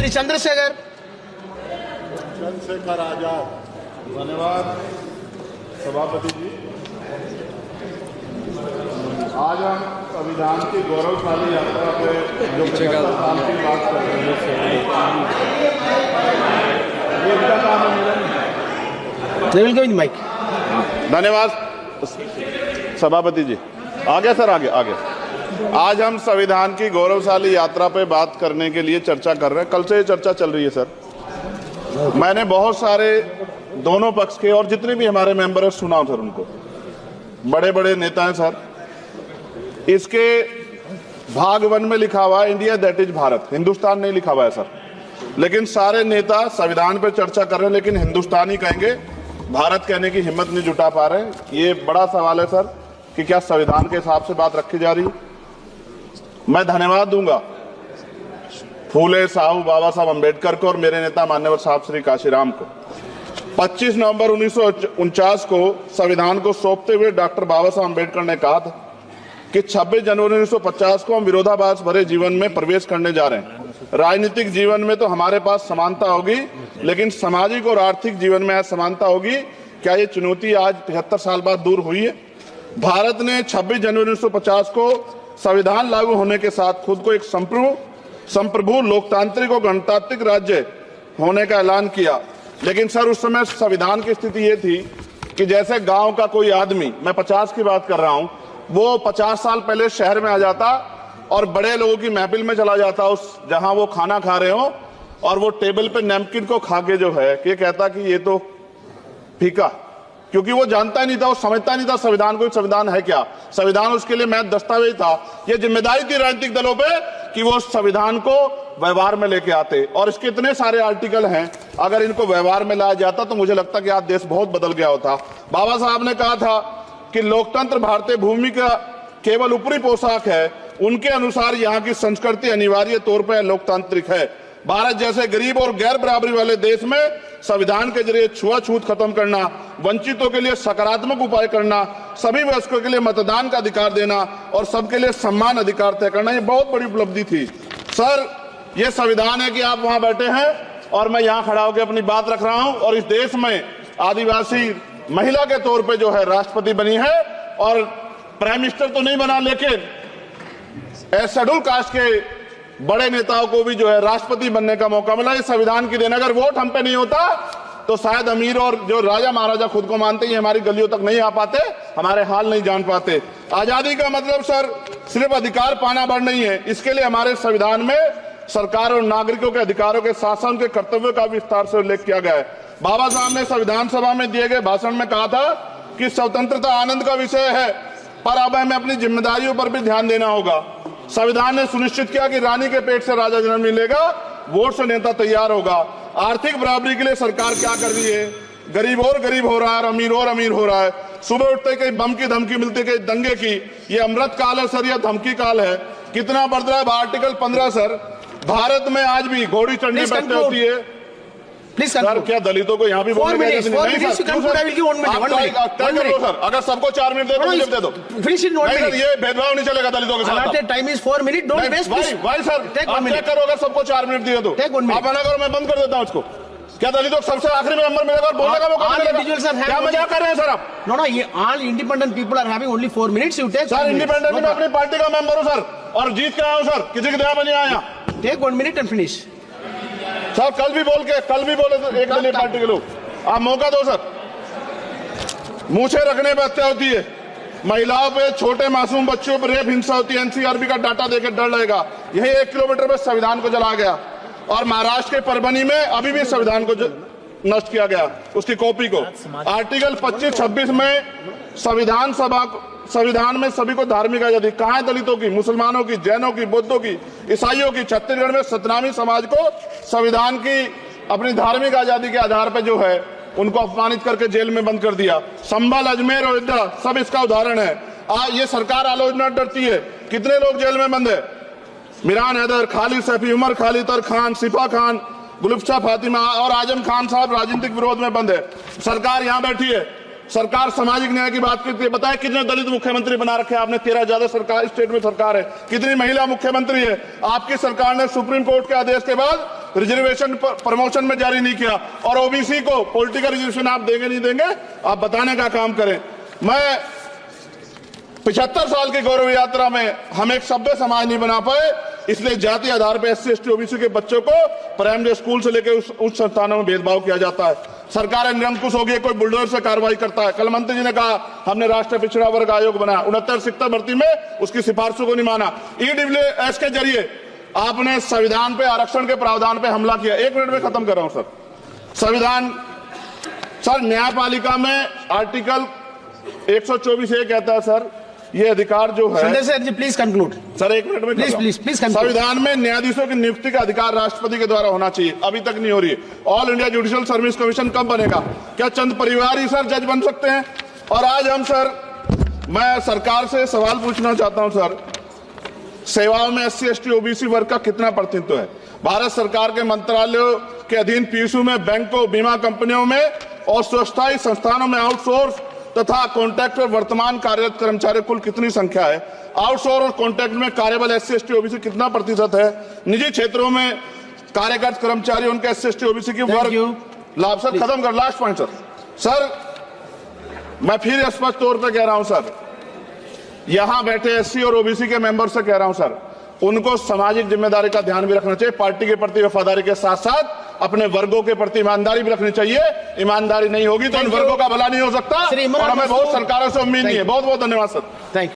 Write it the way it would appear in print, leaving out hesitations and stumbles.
श्री चंद्रशेखर आजाद। धन्यवाद सभापति जी। आज हम संविधान की गौरवशाली यात्रा पे जो 75 साल की बात कर रहे हैं, ये इनका काम है। माइक। धन्यवाद सभापति जी। आगे सर, आगे आगे। आज हम संविधान की गौरवशाली यात्रा पे बात करने के लिए चर्चा कर रहे हैं। कल से ये चर्चा चल रही है सर। मैंने बहुत सारे दोनों पक्ष के और जितने भी हमारे मेंबर हैं सुना सर, उनको बड़े बड़े नेता हैं सर। इसके भाग 1 में लिखा हुआ है India that is Bharat, Hindustan नहीं लिखा हुआ है सर। लेकिन सारे नेता संविधान पे चर्चा कर रहे हैं, लेकिन हिंदुस्तान ही कहेंगे, भारत कहने की हिम्मत नहीं जुटा पा रहे हैं। ये बड़ा सवाल है सर कि क्या संविधान के हिसाब से बात रखी जा रही है। मैं धन्यवाद दूंगा फूले साहू बाबा साहब अम्बेडकर को और मेरे नेता मान्यवर साहब श्री काशीराम को। 25 नवंबर 1949 को संविधान को सौंपते हुए डॉक्टर बाबा साहब अम्बेडकर ने कहा था कि 26 जनवरी 1950 को हम विरोधाभास भरे जीवन में प्रवेश करने जा रहे हैं। राजनीतिक जीवन में तो हमारे पास समानता होगी, लेकिन सामाजिक और आर्थिक जीवन में असमानता होगी। क्या ये चुनौती आज 75 साल बाद दूर हुई है? भारत ने 26 जनवरी 1950 को संविधान लागू होने के साथ खुद को एक संप्रभु लोकतांत्रिक और गणतांत्रिक राज्य होने का ऐलान किया। लेकिन सर उस समय संविधान की स्थिति ये थी कि जैसे गांव का कोई आदमी, मैं 50 की बात कर रहा हूं, वो 50 साल पहले शहर में आ जाता और बड़े लोगों की महफिल में चला जाता, उस जहां वो खाना खा रहे हो, और वो टेबल पे नैपकिन को खा के जो है कि कहता कि ये तो फीका, क्योंकि वो जानता नहीं था, वो समझता नहीं था संविधान को, संविधान है क्या। संविधान उसके लिए महज दस्तावेज था। ये जिम्मेदारी थी राजनीतिक दलों पे कि वो संविधान को व्यवहार में लेके आते। और इसके इतने सारे आर्टिकल हैं, अगर इनको व्यवहार में लाया जाता तो मुझे लगता कि आज देश बहुत बदल गया होता। बाबा साहब ने कहा था कि लोकतंत्र भारतीय भूमि का केवल ऊपरी पोशाक है, उनके अनुसार यहाँ की संस्कृति अनिवार्य तौर पर लोकतांत्रिक है। भारत जैसे गरीब और गैर बराबरी वाले देश में संविधान के जरिए छुआछूत खत्म करना, वंचितों के लिए सकारात्मक उपाय करना, सभी वयस्कों के लिए मतदान का अधिकार देना और सबके लिए सम्मान अधिकार तय करना, ये बहुत बड़ी उपलब्धि थी सर। ये संविधान है कि आप वहां बैठे हैं और मैं यहाँ खड़ा होकर अपनी बात रख रहा हूं, और इस देश में आदिवासी महिला के तौर पे जो है राष्ट्रपति बनी है, और प्राइम मिनिस्टर तो नहीं बना, लेकिन शेड्यूल कास्ट के बड़े नेताओं को भी जो है राष्ट्रपति बनने का मौका मिला। इस संविधान की देन, अगर वोट हम पे नहीं होता तो शायद अमीर और जो राजा महाराजा खुद को मानते हैं हमारी गलियों तक नहीं आ पाते, हमारे हाल नहीं जान पाते। आजादी का मतलब सर सिर्फ अधिकार पाना भर नहीं है, इसके लिए हमारे संविधान में सरकार और नागरिकों के अधिकारों के साथ साथ उनके कर्तव्यों का विस्तार से उल्लेख किया गया है। बाबा साहब ने संविधान सभा में दिए गए भाषण में कहा था कि स्वतंत्रता आनंद का विषय है, पर अब हमें अपनी जिम्मेदारियों पर भी ध्यान देना होगा। संविधान ने सुनिश्चित किया कि रानी के पेट से राजा जन्म नहीं लेगा, वोट से नेता तैयार होगा। आर्थिक बराबरी के लिए सरकार क्या कर रही है? गरीब और गरीब हो रहा है, अमीर और अमीर हो रहा है। सुबह उठते कहीं बम की धमकी मिलती, कहीं दंगे की। ये अमृत काल है सर या धमकी काल है? कितना बढ़ रहा है? आर्टिकल 15 सर, भारत में आज भी घोड़ी चढ़ने बैठते होती है। सर क्या दलितों को यहाँ भी बोलने का सर, अगर सबको 4 मिनट दे दो मुझे दे दो। ये भेदभाव नहीं चलेगा दलितों के साथ। Time is 4 minute, don't waste. भाई सर आप चेक करो, अगर सबको 4 मिनट दिए तो आप मना करो, मैं बंद कर देता हूँ इसको। क्या दलितों को सबसे आखिरी में नंबर मिलेगा और बोलने का मौका मिलेगा? क्या मजाक कर रहे हैं सर आप? नो ये all independent people are having only 4 minutes. You take sir, independent में अपनी पार्टी का मेंबर हूँ सर, और जीत के आया हूँ सर, किसी की दया में नहीं आया। Take 1 minute and finish sir. कल भी बोले तो एक मिनट पार्टी के लोग, आप मौका दो सर। मूछे रखने पर हत्या होती है, महिलाओं पे, छोटे मासूम बच्चों पर रेप हिंसा होती है। एनसीआरबी का डाटा देकर डर लगेगा। यही 1 किलोमीटर में संविधान को जला गया, और महाराष्ट्र के परभनी में अभी भी संविधान को नष्ट किया गया, उसकी कॉपी को। आर्टिकल 25-26 में संविधान में सभी को धार्मिक आजादी। कहाँ है दलितों की, मुसलमानों की, जैनों की, बौद्धों की, ईसाइयों की? छत्तीसगढ़ में सतनामी समाज को संविधान की अपनी धार्मिक आजादी के आधार पर जो है उनको अपमानित करके जेल में बंद कर दिया। संभल, अजमेर, अयोध्या सब इसका उदाहरण है। ये सरकार आलोचना डरती है। कितने लोग जेल में बंद है? मिरान हैदर, खालिद सैफी, उमर खालिद खान, सिफा खान, गुलफ्शा फातिमा और आजम खान साहब राजनीतिक विरोध में बंद है। सरकार यहाँ बैठी है, सरकार सामाजिक न्याय की बात करती है। बताए कितने दलित मुख्यमंत्री बना रखे आपने? 13 ज्यादा सरकार स्टेट में सरकार है। कितनी महिला मुख्यमंत्री है? आपकी सरकार ने सुप्रीम कोर्ट के आदेश के बाद रिजर्वेशन प्रमोशन में जारी नहीं किया, और ओबीसी को पॉलिटिकल रिजर्वेशन आप देंगे नहीं देंगे, आप बताने का काम करें। मैं 75 साल की गौरव यात्रा में हम एक सभ्य समाज नहीं बना पाए, इसलिए जाति आधार पर SC ST OBC के बच्चों को प्राइमरी स्कूल से लेकर उच्च संस्थानों में भेदभाव किया जाता है। सरकार निरंकुश हो गई, कोई बुलडोजर से कार्रवाई करता है। कल मंत्री जी ने कहा हमने राष्ट्रीय पिछड़ा वर्ग आयोग बनाया, 69 शिक्षक भर्ती में उसकी सिफारिशों को नहीं माना। EWS के जरिए आपने संविधान पे आरक्षण के प्रावधान पे हमला किया। 1 मिनट में खत्म कर रहा हूं सर। संविधान सर, न्यायपालिका में आर्टिकल 124 ये कहता है सर, ये अधिकार जो है, Sanjay sir ji please conclude sir 1 minute में प्लीज संविधान में न्यायाधीशों की नियुक्ति का अधिकार राष्ट्रपति के द्वारा होना चाहिए, अभी तक नहीं हो रही है। All India judicial service commission कब बनेगा? क्या चंद परिवार ही सर जज बन सकते हैं? और आज हम सर, मैं सरकार से सवाल पूछना चाहता हूं सर, सेवाओं में SC ST OBC वर्ग का कितना प्रतिनिधित्व है? भारत सरकार के मंत्रालयों के अधीन PSU में, बैंकों, बीमा कंपनियों में और स्वस्थायी संस्थानों में आउटसोर्स तथा कॉन्ट्रैक्ट पर वर्तमान कार्यरत कर्मचारी कुल कितनी संख्या है? आउटसोर्स और कॉन्ट्रैक्ट में कार्यबल SC ST OBC कितना प्रतिशत है? निजी क्षेत्रों में कार्यरत कर्मचारी उनके SC ST OBC की वर्ग लाभ। सर खत्म कर, लास्ट पॉइंट सर। सर मैं फिर स्पष्ट तौर पर कह रहा हूं सर, यहां बैठे SC और OBC के मेंबर से कह रहा हूं सर, उनको सामाजिक जिम्मेदारी का ध्यान भी रखना चाहिए। पार्टी के प्रति वफादारी के साथ साथ अपने वर्गों के प्रति ईमानदारी भी रखनी चाहिए। ईमानदारी नहीं होगी तो उन वर्गों का भला नहीं हो सकता, और हमें बहुत सरकारों से उम्मीद नहीं है। बहुत बहुत धन्यवाद सर। Thank you.